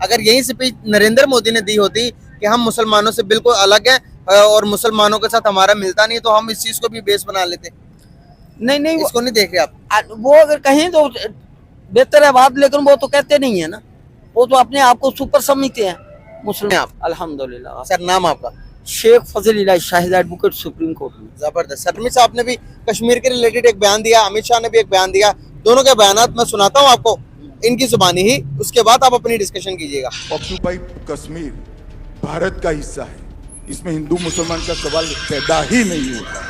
अगर यही स्पीच नरेंद्र मोदी ने दी होती कि हम मुसलमानों से बिल्कुल अलग हैं और मुसलमानों के साथ हमारा मिलता नहीं, तो हम इस चीज को भी बेस बना लेते। नहीं नहीं, इसको नहीं देख रहे आप? वो अगर कहें तो बेहतर है बात, लेकिन वो तो कहते नहीं है ना, वो तो अपने आप को सुपर समझते हैं मुस्लिम। आप अल्हम्दुलिल्लाह। सर, नाम आपका? शेख फजल इलाही शाहिद एडवोकेट सुप्रीम कोर्ट में। जबरदस्त। सर, अमित साहब ने भी कश्मीर के रिलेटेड एक बयान दिया, अमित शाह ने भी एक बयान दिया। दोनों के बयान मैं सुनाता हूँ आपको इनकी जुबानी ही, उसके बाद आप अपनी डिस्कशन कीजिएगा। ऑक्यूपाई कश्मीर भारत का हिस्सा है, इसमें हिंदू मुसलमान का सवाल पैदा ही नहीं होता।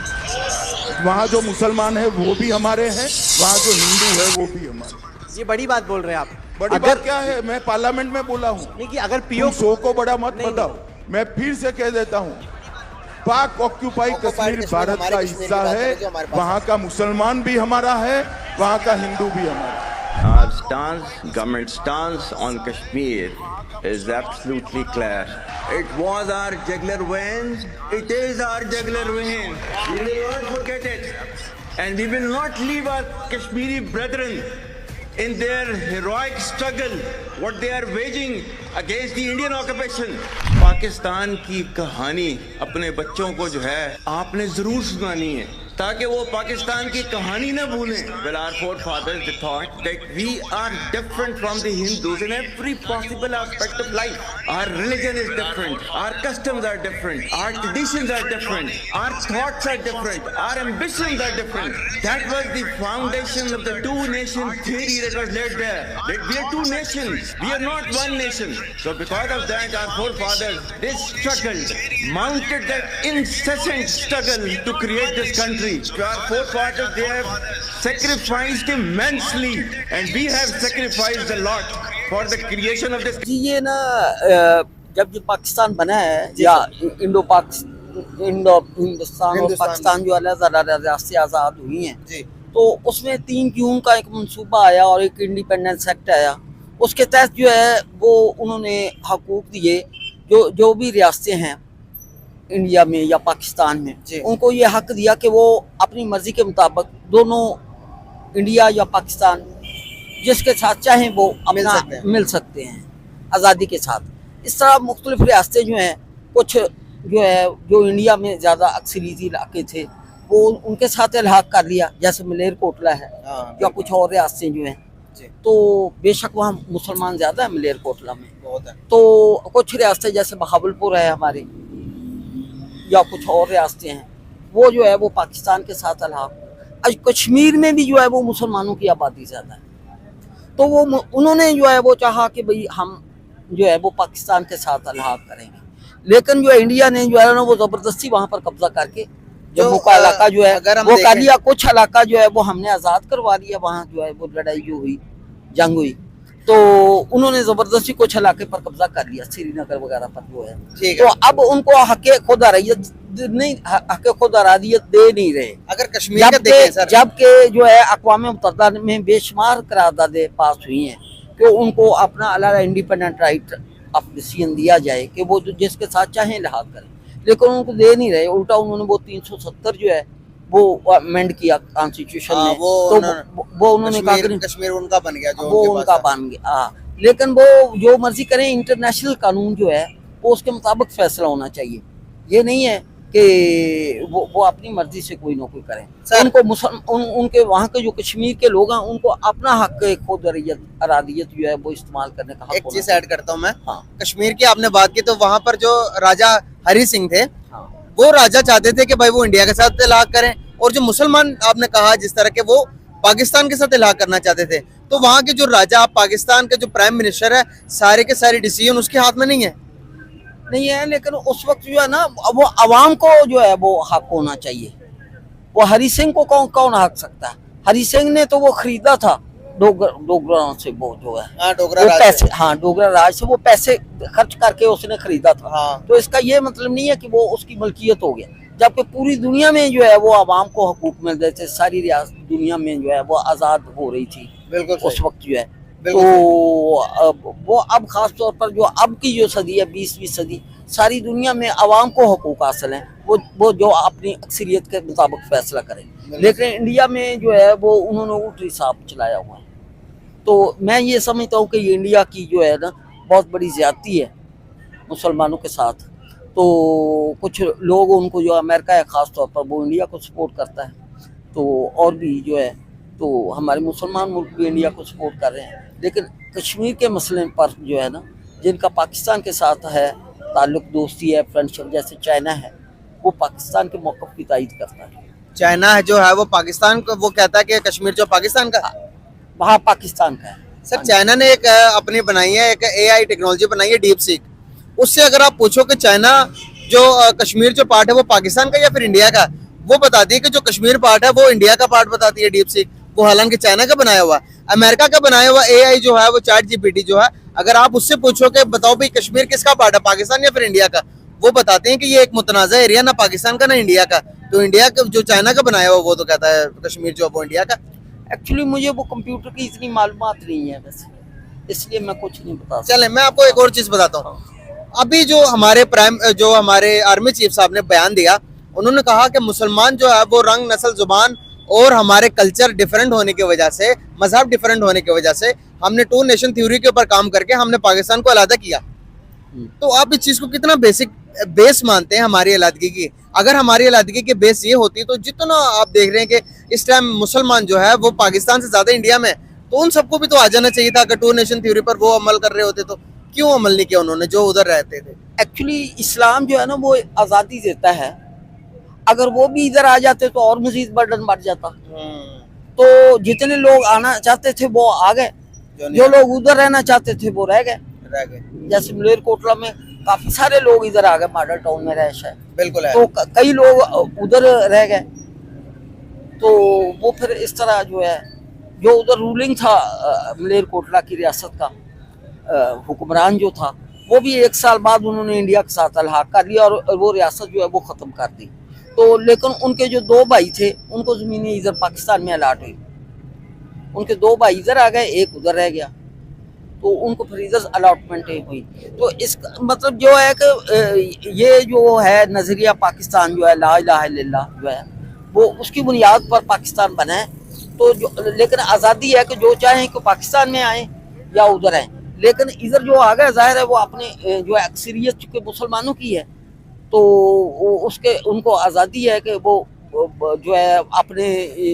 वहाँ जो मुसलमान है वो भी हमारे हैं, वहाँ जो हिंदू है वो भी हमारे। ये बड़ी बात बोल रहे हैं आप। बड़ी बात क्या है? मैं पार्लियामेंट में बोला हूँ। नहीं कि अगर पीओ शो को बड़ा मत बताओ, मैं फिर से कह देता हूँ, पाक ऑक्यूपाई कश्मीर भारत का हिस्सा है, वहाँ का मुसलमान भी हमारा है, वहाँ का हिंदू भी हमारा है। Our stance, government stance on Kashmir is absolutely clear. It was our jugular vein. It is our jugular vein. We will not forget it. And we will not leave our Kashmiri brethren in their heroic struggle, what they are waging against the Indian occupation. Pakistan की कहानी अपने बच्चों को जो है आपने जरूर सुनानी है, ताकि वो पाकिस्तान की कहानी न भूलें। Well, our forefathers they thought that we are different from the Hindus in every possible aspect of life. Our religion is different, our customs are different, our traditions are different, our thoughts are different, our ambitions are different. That was the foundation of the two-nation theory that was laid there. That we are two nations, we are not one nation. So because of that, our forefathers, they struggled, mounted that incessant struggle to create this country. Our forefathers, they have sacrificed immensely, and we have sacrificed a lot for the creation of this. जी ये ना जब ये पाकिस्तान बना है, या हिंदुस्तान और पाकिस्तान जो अलग रियासतें आज़ाद हुई हैं जी, तो उसमें 3 जून का एक मंसूबा आया और एक इंडिपेंडेंस एक्ट आया। उसके तहत जो है वो उन्होंने हकूक दिए, जो भी रियासतें हैं इंडिया में या पाकिस्तान में, उनको ये हक दिया कि वो अपनी मर्जी के मुताबिक दोनों इंडिया या पाकिस्तान जिसके साथ चाहें वो अपना मिल सकते हैं आज़ादी के साथ। इस तरह मुख्तलिफ रियासतें जो हैं, कुछ जो है जो इंडिया में ज़्यादा अक्सरियती इलाके थे वो उनके साथ इल्हाक कर लिया, जैसे मलेरकोटला है या कुछ और रियासतें जो हैं। तो बेशक वहाँ मुसलमान ज़्यादा है मलेरकोटला में बहुत है, तो कुछ रियासतें जैसे बहावलपुर है हमारी या कुछ और रियासतें हैं वो जो है वो पाकिस्तान के साथ इल्हाक। आज कश्मीर में भी जो है वो मुसलमानों की आबादी ज़्यादा है, तो वो उन्होंने जो है वो चाहा कि भाई हम जो है वो पाकिस्तान के साथ इल्हाक करेंगे, लेकिन जो इंडिया ने जो है ना वो ज़बरदस्ती वहाँ पर कब्जा करके जम्मू का इलाका जो है वो कर लिया, कुछ इलाका जो है वो हमने आज़ाद करवा लिया। वहाँ जो है वो लड़ाई जो हुई, जंग हुई, तो उन्होंने जबरदस्ती कुछ इलाके पर कब्जा कर लिया, श्रीनगर वगैरह पर जो है। तो अब उनको हक़ खुद अरादियत नहीं, हक़ खुद अरादियत दे नहीं रहे। अगर कश्मीर का देखें सर, जबकि जो है अक़वाम मुत्तहिदा में बेशुमार करारदादें पास हुई हैं कि उनको अपना अलग इंडिपेंडेंट राइट ऑफ डिसीजन दिया जाए कि वो जिसके साथ चाहें लिहाज करें, लेकिन उनको दे नहीं रहे। उल्टा उन्होंने वो 370 जो है वो अमेंड किया कॉन्स्टिट्यूशन में, वो उन्होंने कहा कि कश्मीर उनका बन गया, जो वो उनका बन गया। लेकिन वो जो मर्जी करें, इंटरनेशनल कानून जो है वो उसके मुताबिक फैसला होना चाहिए। ये नहीं है कि वो अपनी मर्जी से कोई ना कोई करें। उनको उनके वहाँ के जो कश्मीर के लोग हैं उनको अपना हक खुद अरादियत जो है वो इस्तेमाल करने का हक। एक चीज ऐड करता हूँ मैं, कश्मीर की आपने बात की, तो वहाँ पर जो राजा हरि सिंह थे वो राजा चाहते थे कि भाई वो इंडिया के साथ इल्हाक करें, और जो मुसलमान आपने कहा जिस तरह के वो पाकिस्तान के साथ इल्हाक करना चाहते थे। तो वहाँ के जो राजा, पाकिस्तान के जो प्राइम मिनिस्टर है, सारे के सारे डिसीजन उसके हाथ में नहीं है, लेकिन उस वक्त जो है ना वो अवाम को जो है वो हक होना चाहिए। वो हरि सिंह को कौन हक सकता है? हरि सिंह ने तो वो खरीदा था डोगरा से, वो जो है डोगरा राज से वो पैसे खर्च करके उसने खरीदा था। तो इसका ये मतलब नहीं है कि वो उसकी मलकियत हो गया, जबकि पूरी दुनिया में जो है वो आवाम को हकूक मिल रहे थे। सारी रियासत दुनिया में जो है वो आज़ाद हो रही थी उस वक्त जो है। तो वो अब खास तौर पर जो अब की जो सदी है, 20वीं सदी, सारी दुनिया में आवाम को हकूक हासिल हैं, वो जो अपनी अक्सरियत के मुताबिक फैसला करें। लेकिन इंडिया में जो है वो उन्होंने उल्टी हिसाब चलाया हुआ है। तो मैं ये समझता हूँ कि ये इंडिया की जो है ना बहुत बड़ी ज्यादती है मुसलमानों के साथ। तो कुछ लोग उनको, जो अमेरिका है ख़ास तौर पर, वो इंडिया को सपोर्ट करता है। तो और भी जो है, तो हमारे मुसलमान मुल्क भी इंडिया को सपोर्ट कर रहे हैं। लेकिन कश्मीर के मसले पर जो है ना, जिनका पाकिस्तान के साथ है ताल्लुक, दोस्ती है, फ्रेंडशिप, जैसे चाइना है, वो पाकिस्तान के मौक़िफ़ की तायीद करता है। चाइना है जो है वो पाकिस्तान को, वो कहता है कि कश्मीर जो पाकिस्तान का, वहाँ पाकिस्तान का है। सर चाइना ने एक अपनी बनाई है, एक AI टेक्नोलॉजी बनाई है, डीप सीक। उससे अगर आप पूछो कि चाइना जो कश्मीर जो पार्ट है वो पाकिस्तान का या फिर इंडिया का, वो बताती है कि जो कश्मीर पार्ट है वो इंडिया का पार्ट बताती है डीप सीक। वो हालांकि चाइना का बनाया हुआ, अमेरिका का बनाया हुआ AI जो है वो ChatGPT जो है, अगर आप उससे पूछो कि बताओ भाई कश्मीर किसका पार्ट है, पाकिस्तान या फिर इंडिया का, वो बताते हैं कि ये एक मुतनाज़ा एरिया, ना पाकिस्तान का ना इंडिया का। तो इंडिया का जो चाइना का बनाया हुआ वो तो कहता है कश्मीर जो है वो इंडिया का। एक्चुअली मुझे वो कंप्यूटर की इतनी मालूमात नहीं है वैसे, इसलिए मैं कुछ नहीं बता सकता। चले मैं आपको एक और चीज बताता हूँ। अभी जो हमारे आर्मी चीफ साहब ने बयान दिया, उन्होंने कहा कि मुसलमान जो है वो रंग, नस्ल, जुबान और हमारे कल्चर डिफरेंट होने की वजह से, मजहब डिफरेंट होने की वजह से, हमने 2 नेशन थ्योरी के ऊपर काम करके हमने पाकिस्तान को अलग किया। तो आप इस चीज को कितना बेस मानते हैं हमारी अलहदगी की? अगर हमारी अलहदगी की बेस ये होती तो जितना आप देख रहे हैं कि इस टाइम मुसलमान जो है वो पाकिस्तान से ज्यादा इंडिया में, तो उन सबको भी तो आ जाना चाहिए था। अगर 2 नेशन थ्योरी पर वो अमल कर रहे होते तो क्यों अमल नहीं किया उन्होंने, जो उधर रहते थे? एक्चुअली इस्लाम जो है ना वो आज़ादी देता है, अगर वो भी इधर आ जाते तो और मजीद बर्डन बढ़ जाता। तो जितने लोग आना चाहते थे वो आ गए, जो लोग उधर रहना चाहते थे वो रह गए। जैसे मलेरकोटला में काफी सारे लोग इधर आ गए, मॉडल टाउन में रह है, बिल्कुल है। तो कई लोग उधर रह गए। तो वो फिर इस तरह जो है, जो उधर रूलिंग था मलेरकोटला की रियासत का हुक्मरान जो था, वो भी 1 साल बाद उन्होंने इंडिया के साथ अलहाक कर लिया और वो रियासत जो है वो ख़त्म कर दी। तो लेकिन उनके जो 2 भाई थे उनको ज़मीनें इधर पाकिस्तान में अलाट हुई। उनके 2 भाई इधर आ गए, एक उधर रह गया, तो उनको फिर इधर अलॉटमेंट हुई। तो इस मतलब जो है कि ये जो है नज़रिया पाकिस्तान जो है, ला इलाहा इल्लल्लाह जो है, वो उसकी बुनियाद पर पाकिस्तान बना है। तो जो, लेकिन आज़ादी है कि जो चाहें कि पाकिस्तान में आएँ या उधर आएँ। लेकिन इधर जो आ गए, जाहिर है वो अपने जो अक्सरियत चूँकि मुसलमानों की है, तो उसके उनको आज़ादी है कि वो जो है अपने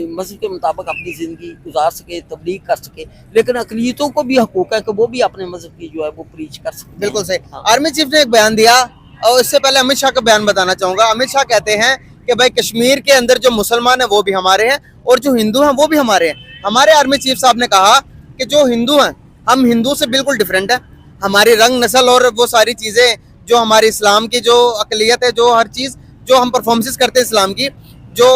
मज़हब के मुताबिक अपनी ज़िंदगी गुजार सके, तबलीग कर सके। लेकिन अक़लियतों को भी हकूक़ है कि वो भी अपने मज़हब की जो है वो प्रीच कर सके। बिल्कुल सही। आर्मी चीफ ने एक बयान दिया, और इससे पहले अमित शाह का बयान बताना चाहूँगा। अमित शाह कहते हैं कि भाई कश्मीर के अंदर जो मुसलमान हैं वो भी हमारे हैं और जो हिंदू हैं वो भी हमारे हैं। हमारे आर्मी चीफ साहब ने कहा कि जो हिंदू हैं, हम हिंदू से बिल्कुल डिफरेंट है। हमारी रंग, नस्ल और वो सारी चीज़ें जो हमारे इस्लाम की जो अक़लियत है, जो हर चीज़ जो हम परफॉर्मेंस करते हैं इस्लाम की, जो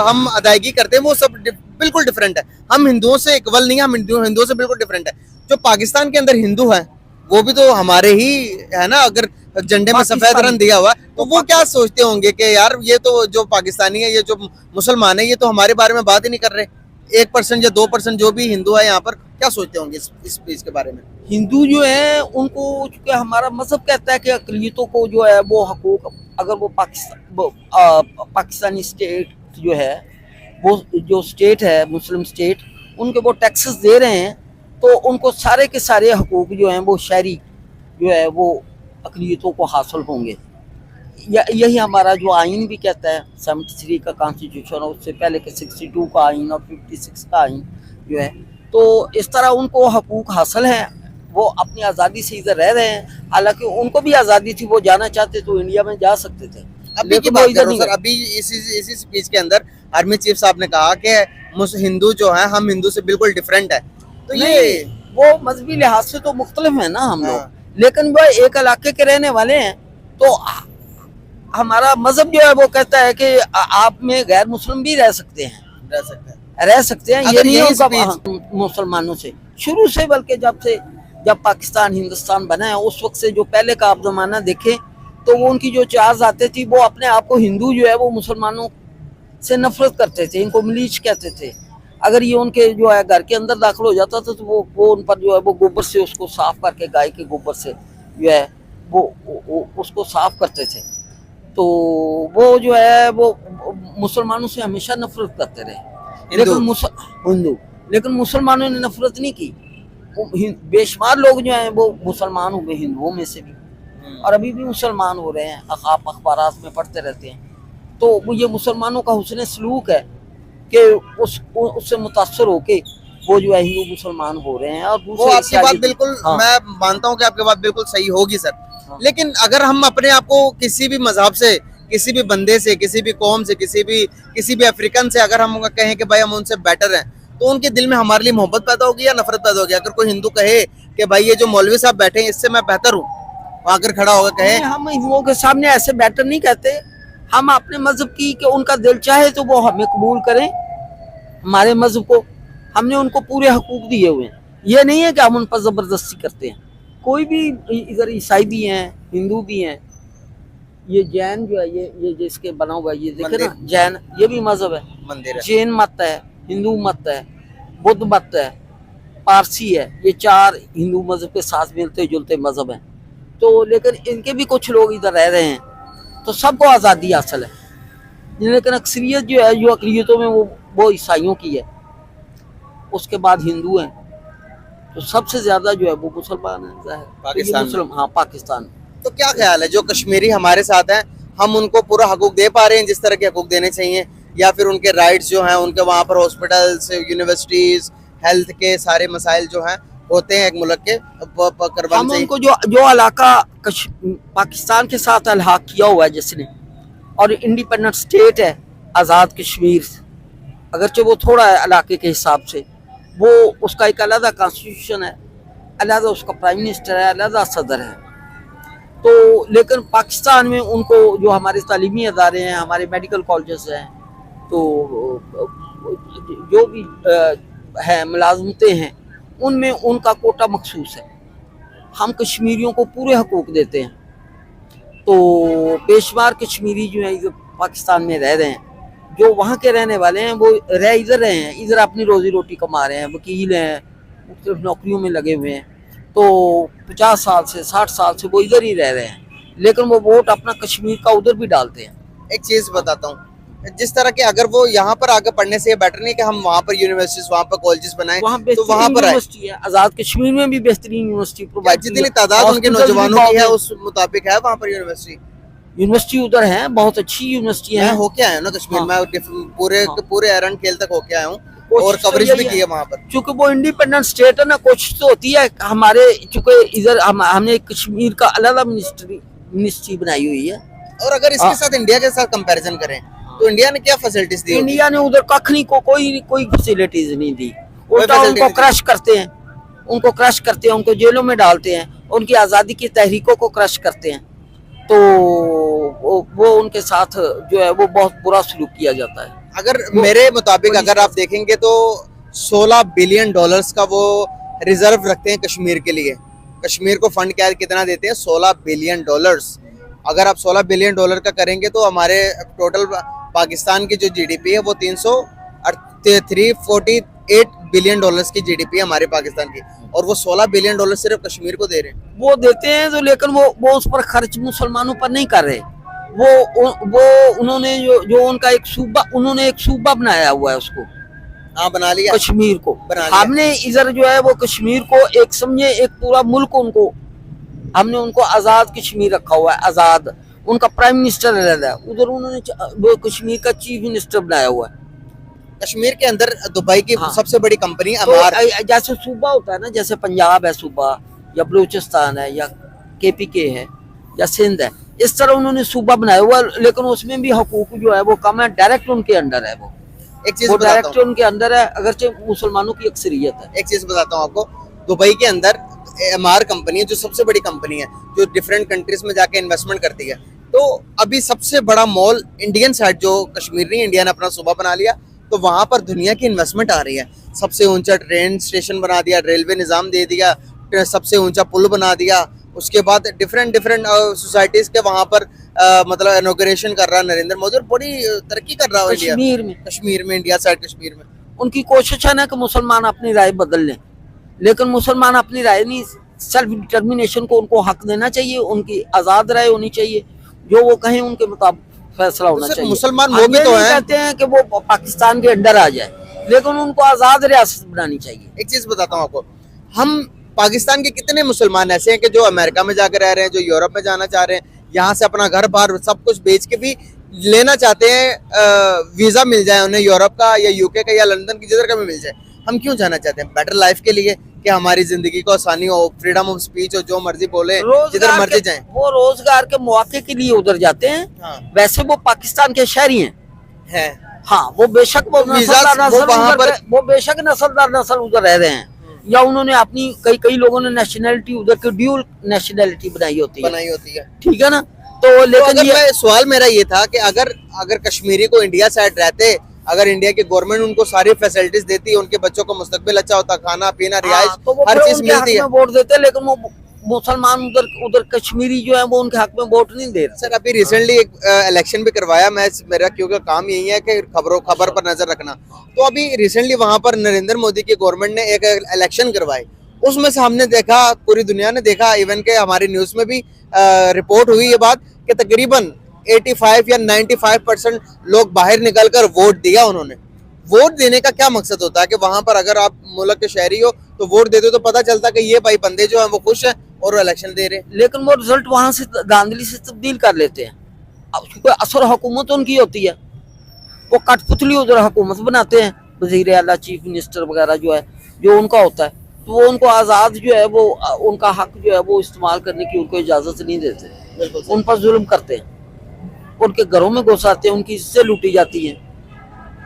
हम अदायगी करते हैं, वो सब बिल्कुल डिफरेंट है। हम हिंदुओं से इक्वल नहीं है, हम हिंदुओं से बिल्कुल डिफरेंट है। जो पाकिस्तान के अंदर हिंदू हैं वो भी तो हमारे ही है ना। अगर झंडे में सफेद रंग दिया हुआ तो वो क्या सोचते होंगे कि यार ये तो जो पाकिस्तानी है, ये जो मुसलमान है, ये तो हमारे बारे में बात ही नहीं कर रहे। 1% या 2% जो भी हिंदू है यहाँ पर, क्या सोचते होंगे इस चीज के बारे में? हिंदू जो है उनको, चूँकि हमारा मज़हब कहता है कि अक़लियतों को जो है वो हकूक़, अगर वो पाकिस्तानी स्टेट जो है, वो जो स्टेट है मुस्लिम स्टेट, उनके वो टैक्सेस दे रहे हैं, तो उनको सारे के सारे हकूक़ जो हैं वो शहरी जो है वो अक़लियतों को हासिल होंगे। यही हमारा जो आइन भी कहता है, 73 का कॉन्स्टिट्यूशन, और उससे पहले के 62 का आइन और 56 का आइन जो है। तो इस तरह उनको हकूक़ हासिल हैं, वो अपनी आज़ादी से इधर रह रहे हैं। हालांकि उनको भी आज़ादी थी, वो जाना चाहते तो इंडिया में जा सकते थे। अभी की बात करो सर, अभी इसी स्पीच के अंदर आर्मी चीफ साहब ने कहा कि हिंदू जो है, हम हिंदू से बिल्कुल डिफरेंट है। तो ये वो मजहबी लिहाज से तो मुख्तलिफ है ना हम लोग, लेकिन वो एक इलाके के रहने वाले हैं। तो हमारा मजहब जो है वो कहता है कि आप में गैर मुस्लिम भी रह सकते हैं। ये नहीं होगा मुसलमानों से शुरू से, बल्कि जब पाकिस्तान हिंदुस्तान बना है उस वक्त से, जो पहले का आप जमाना देखें तो वो उनकी जो चार्ज आते थी, वो अपने आप को हिंदू जो है वो मुसलमानों से नफरत करते थे, इनको मिलीच कहते थे। अगर ये उनके जो है घर के अंदर दाखिल हो जाता था तो वो उन पर जो है वो गोबर से उसको साफ करके, गाय के गोबर से जो है वो उसको साफ करते थे। तो वो जो है वो मुसलमानों से हमेशा नफरत करते रहे, लेकिन मुसलमानों ने नफरत नहीं की। बेशुमार लोग जो हैं वो मुसलमान हुए हिंदुओं में से भी, और अभी भी मुसलमान हो रहे हैं, आप अखबारात में पढ़ते रहते हैं। तो वो ये मुसलमानों का हुस्न सलूक है कि उससे मुतासर होके वो जो है हिंदू मुसलमान हो रहे हैं। और वो दूसरे आपकी बात बिल्कुल, हाँ। मैं मानता हूँ कि आपकी बात बिल्कुल सही होगी सर, हाँ। लेकिन अगर हम अपने आप को किसी भी मजहब से, किसी भी बंदे से, किसी भी कौम से, किसी भी अफ्रीकन से अगर हम कहें कि भाई हम उनसे बेटर हैं, तो उनके दिल में हमारे लिए मोहब्बत पैदा होगी या नफरत पैदा होगी? अगर कोई हिंदू कहे कि भाई ये जो मौलवी साहब बैठे हैं इससे मैं बेहतर हूँ, वहां आकर खड़ा होकर कहे, नहीं, हम हिंदुओं के सामने ऐसे बैटर नहीं कहते। हम अपने मजहब की कि उनका दिल चाहे तो वो हमें कबूल करें, हमारे मजहब को, हमने उनको पूरे हकूक दिए हुए हैं। ये नहीं है कि हम उन पर जबरदस्ती करते हैं। कोई भी, इधर ईसाई भी हैं, हिंदू भी हैं, ये जैन जो है, ये जिसके बना हुआ है, ये देखे ना, जैन, ये भी मजहब है। मंदिर है। जैन मत है, हिंदू मत है, बुद्ध मत है, पारसी है, ये चार हिंदू मजहब के साथ मिलते जुलते मजहब हैं। तो लेकिन इनके भी कुछ लोग इधर रह रहे हैं, तो सबको आज़ादी हासिल है, लेकिन अक्सरियत जो है, जो अकलियतों में वो ईसाइयों की है, उसके बाद हिंदू हैं, तो सबसे ज्यादा जो है वो मुसलमान है, जाहिर। पाकिस्तान में। हाँ, पाकिस्तान। तो क्या ख्याल है जो कश्मीरी हमारे साथ हैं, हम उनको पूरा हकूक दे पा रहे हैं जिस तरह के हकूक देने चाहिए, या फिर उनके राइट्स जो हैं, उनके वहाँ पर हॉस्पिटल्स, यूनिवर्सिटीज, हेल्थ के सारे मसाइल जो हैं होते हैं एक मुल्क के, करवाने हम चाहिए? उनको जो इलाका पाकिस्तान के साथ अलहाक किया हुआ है जिसने, और इंडिपेंडेंट स्टेट है आज़ाद कश्मीर, अगरचे वो थोड़ा है इलाके के हिसाब से, वो उसका एक अलग कॉन्स्टिट्यूशन है, अलग उसका प्राइम मिनिस्टर है, अलग सदर है। तो लेकिन पाकिस्तान में उनको जो हमारे तालीमी अदारे हैं, हमारे मेडिकल कॉलेजेस हैं, तो जो भी है मुलाजमतें हैं, उनमें उनका कोटा मखसूस है। हम कश्मीरियों को पूरे हकूक देते हैं। तो बेशुमार कश्मीरी जो हैं इधर पाकिस्तान में रह रहे हैं, जो वहाँ के रहने वाले हैं वो रह इधर रहे हैं, इधर अपनी रोजी रोटी कमा रहे हैं, वकील हैं, मुख्तलिफ नौकरियों में लगे हुए हैं। तो 50 साल से 60 साल से वो इधर ही रह रहे हैं, लेकिन वो वोट अपना कश्मीर का उधर भी डालते हैं। एक चीज बताता हूँ, जिस तरह के अगर वो यहाँ पर आगे पढ़ने से बेटर नहीं कि हम वहाँ पर यूनिवर्सिटीज, वहाँ पर कॉलेजेस बनाएं, वहाँ तो वहाँ पर आए। यूनिवर्सिटी है, आजाद कश्मीर में भी बेहतरीन यूनिवर्सिटी प्रोवाइड, जितनी तादाद उनके नौजवानों की है उस मुताबिक है वहाँ पर यूनिवर्सिटी उधर है, बहुत अच्छी यूनिवर्सिटी मैं है। होके आया हूँ ना कश्मीर हाँ। में, पूरे एरन खेल तक होके आया हूँ और कोशिश तो कवरेज भी यही की है वहाँ पर। चूंकि वो इंडिपेंडेंट स्टेट है ना, कोशिश तो होती है हमारे, चूंकि इधर हमने कश्मीर का अलग मिनिस्ट्री बनाई हुई है। और अगर इसके साथ इंडिया के साथ कंपैरिजन करें तो इंडिया ने क्या फैसिलिटीज दी? इंडिया ने उधर कख नहीं को कोई फैसिलिटीज नहीं दी, उल्टा facility उनको नहीं क्रश करते हैं, उनको जेलों में डालते हैं, उनकी आज़ादी की तहरीकों को क्रश करते हैं। तो वो उनके साथ जो है वो बहुत बुरा सलूक किया जाता है। अगर मेरे मुताबिक अगर आप देखेंगे तो $16 बिलियन का वो रिजर्व रखते हैं कश्मीर के लिए। कश्मीर को फंड क्या कितना देते हैं? $16 बिलियन। अगर आप $16 बिलियन का करेंगे तो हमारे टोटल पाकिस्तान की जो जीडीपी है वो 348 बिलियन डॉलर्स की जीडीपी है हमारे पाकिस्तान की, और वो $16 बिलियन सिर्फ कश्मीर को दे रहे हैं। वो देते हैं तो, लेकिन वो उस पर खर्च मुसलमानों पर नहीं कर रहे। वो उन्होंने जो उनका एक सूबा बनाया हुआ है, उसको हाँ बना लिया कश्मीर को बना लिया। हमने इधर जो है वो कश्मीर को एक समझे एक पूरा मुल्क हमने उनको आज़ाद कश्मीर रखा हुआ है। आज़ाद, उनका प्राइम मिनिस्टर अलग है, उधर उन्होंने वो कश्मीर का चीफ मिनिस्टर बनाया हुआ है। कश्मीर के अंदर दुबई की हाँ। सबसे बड़ी कंपनी तो अमार, जैसे सूबा होता है ना, जैसे पंजाब है सूबा, या बलूचिस्तान है, या KPK है, या सिंध है, इस तरह उन्होंने सूबा बनाया हुआ, लेकिन उसमें भी हकूक जो है वो कम है, डायरेक्ट उनके अंडर है। वो एक चीज डायरेक्ट बताता हूँ, उनके अंदर है, अगरचे मुसलमानों की अक्सरियत है। एक चीज बताता हूँ आपको, दुबई के अंदर एमआर कंपनी है जो सबसे बड़ी कंपनी है, जो डिफरेंट कंट्रीज में जाके इन्वेस्टमेंट करती है। तो अभी सबसे बड़ा मॉल इंडियन साइड जो कश्मीर नहीं, इंडिया ने अपना सूबा बना लिया, तो वहां पर दुनिया की इन्वेस्टमेंट आ रही है। सबसे ऊंचा ट्रेन स्टेशन बना दिया, रेलवे निज़ाम दे दिया, सबसे ऊंचा पुल बना दिया, उसके बाद डिफरेंट सोसाइटीज के वहां पर मतलब इनॉग्रेशन कर रहा है नरेंद्र मोदी, और बड़ी तरक्की कर रहा है इंडिया कश्मीर में, इंडिया साइड कश्मीर में। उनकी कोशिश है ना कि मुसलमान अपनी राय बदल लें, लेकिन मुसलमान अपनी राय नहीं, सेल्फ डिटर्मिनेशन को उनको हक देना चाहिए, उनकी आज़ाद राय होनी चाहिए, जो वो कहें उनके मुताबिक फैसला होना चाहिए। मुसलमान वो भी तो हैं, कहते हैं कि वो पाकिस्तान के अंडर आ जाए, लेकिन उनको आज़ाद रियासत बनानी चाहिए। एक चीज बताता हूँ आपको, हम पाकिस्तान के कितने मुसलमान ऐसे हैं कि जो अमेरिका में जाकर रह रहे हैं, जो यूरोप में जाना चाह रहे हैं, यहाँ से अपना घर बार सब कुछ बेच के भी लेना चाहते हैं, वीजा मिल जाए उन्हें यूरोप का या यूके का या लंदन की, जिधर का भी मिल जाए। हम क्यों जाना चाहते हैं? बेटर लाइफ के लिए, कि हमारी जिंदगी को आसानी हो, फ्रीडम ऑफ स्पीच हो, जो मर्जी बोले, जिधर मर्जी जाएं। वो रोजगार के मौके के लिए उधर जाते हैं। हाँ। वैसे वो पाकिस्तान के शहरी हैं। है हाँ, वो बेशक वो वीजा वो वहाँ पर वो बेशक नस्लदार नस्ल उधर रह रहे हैं, या उन्होंने अपनी कई लोगों ने नेशनैलिटी उधर की ड्यूल नेशनैलिटी बनाई होती है। ठीक है ना। तो लेकिन अगर सवाल मेरा ये था कि अगर कश्मीरी को इंडिया साइड रहते, अगर इंडिया की गवर्नमेंट उनको सारी फैसिलिटीज देती, उनके बच्चों को मुस्तकबिल अच्छा होता, खाना पीना रिहाइश तो वो हर चीज उनके हक मिलती है। में वोट देते, लेकिन वो मुसलमान उधर कश्मीरी जो है वो उनके हक में वोट नहीं दे रहे। सर अभी रिसेंटली एक इलेक्शन भी करवाया, मेरा क्योंकि काम यही है कि खबर पर नजर रखना। तो अभी रिसेंटली वहां पर नरेंद्र मोदी की गवर्नमेंट ने एक इलेक्शन करवाए, उसमें से हमने देखा, पूरी दुनिया ने देखा, इवन के हमारी न्यूज में भी रिपोर्ट हुई ये बात कि तकरीबन 85 या 95% लोग बाहर निकलकर वोट दिया उन्होंने। वोट देने का क्या मकसद होता है कि वहां पर अगर आप मुल्क के शहरी हो तो वोट दे दो, तो पता चलता है कि ये भाई बंदे जो हैं वो खुश हैं और वो इलेक्शन दे रहे हैं। लेकिन वो रिजल्ट वहां से धांधली से तब्दील कर लेते हैं। अब क्योंकि असर हुकूमत उनकी होती है, वो कठपुतली उधर हुकूमत बनाते हैं, वजीर आला, चीफ मिनिस्टर वगैरह जो है, जो उनका होता है, तो वो उनको आज़ाद जो है वो उनका हक जो है वो इस्तेमाल करने की उनको इजाज़त नहीं देते, उन पर जुल्म करते हैं, उनके घरों में घुसाते हैं, उनकी इज्जतें लूटी जाती हैं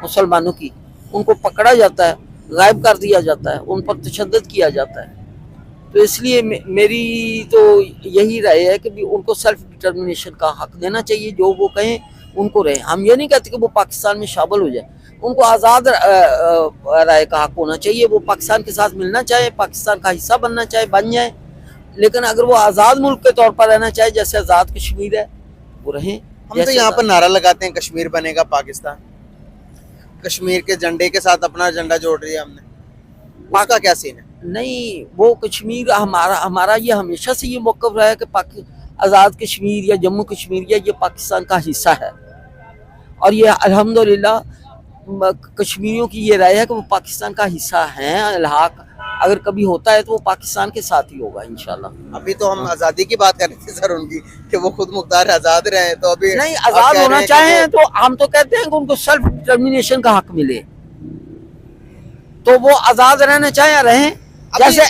मुसलमानों की, उनको पकड़ा जाता है, गायब कर दिया जाता है, उन पर तशद्दुद किया जाता है। तो इसलिए मेरी तो यही राय है कि भी उनको सेल्फ डिटर्मिनेशन का हक देना चाहिए, जो वो कहें उनको रहे। हम ये नहीं कहते कि वो पाकिस्तान में शामिल हो जाए, उनको आज़ाद राय का हक होना चाहिए। वो पाकिस्तान के साथ मिलना चाहे, पाकिस्तान का हिस्सा बनना चाहे, बन जाए, लेकिन अगर वो आज़ाद मुल्क के तौर पर रहना चाहे, जैसे आज़ाद कश्मीर है, वो रहें। हम तो यहाँ पर नारा लगाते हैं कश्मीर बनेगा पाकिस्तान, कश्मीर के झंडे के साथ अपना झंडा जोड़ दिया हमने, उसका क्या सीन है? नहीं, वो कश्मीर हमारा ये हमेशा से ये मौक़िफ़ रहा है कि आज़ाद कश्मीर या जम्मू कश्मीर या ये पाकिस्तान का हिस्सा है, और ये अल्हम्दुलिल्लाह कश्मीरियों की ये राय है कि वो पाकिस्तान का हिस्सा हैं। इल्हाक अगर कभी होता है तो वो पाकिस्तान के साथ ही होगा इंशाल्लाह। अभी तो हम आज़ादी की बात कर रहे थे सर उनकी, कि वो खुद मुख्तार आज़ाद रहे, तो अभी नहीं, आज़ाद होना चाहें तो हम तो कहते हैं कि उनको सेल्फ डिटर्मिनेशन का हक मिले, तो वो आज़ाद रहना चाहे रहें,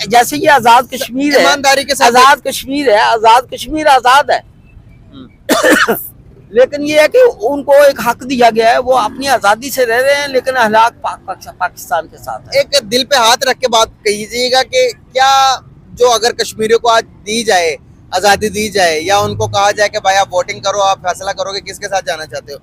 जैसे ये आज़ाद कश्मीर है, ईमानदारी के साथ आज़ाद कश्मीर है, आज़ाद कश्मीर आज़ाद है। लेकिन ये है कि उनको एक हक दिया गया है, वो अपनी आज़ादी से रह रहे हैं, लेकिन अहलाक पाकिस्तान के साथ है। एक दिल पे हाथ रख के बात कहिएगा कि क्या जो अगर कश्मीरियों को आज दी जाए, आज़ादी दी जाए, या उनको कहा जाए कि भाई आप वोटिंग करो, आप फैसला करो कि किसके साथ जाना चाहते हो,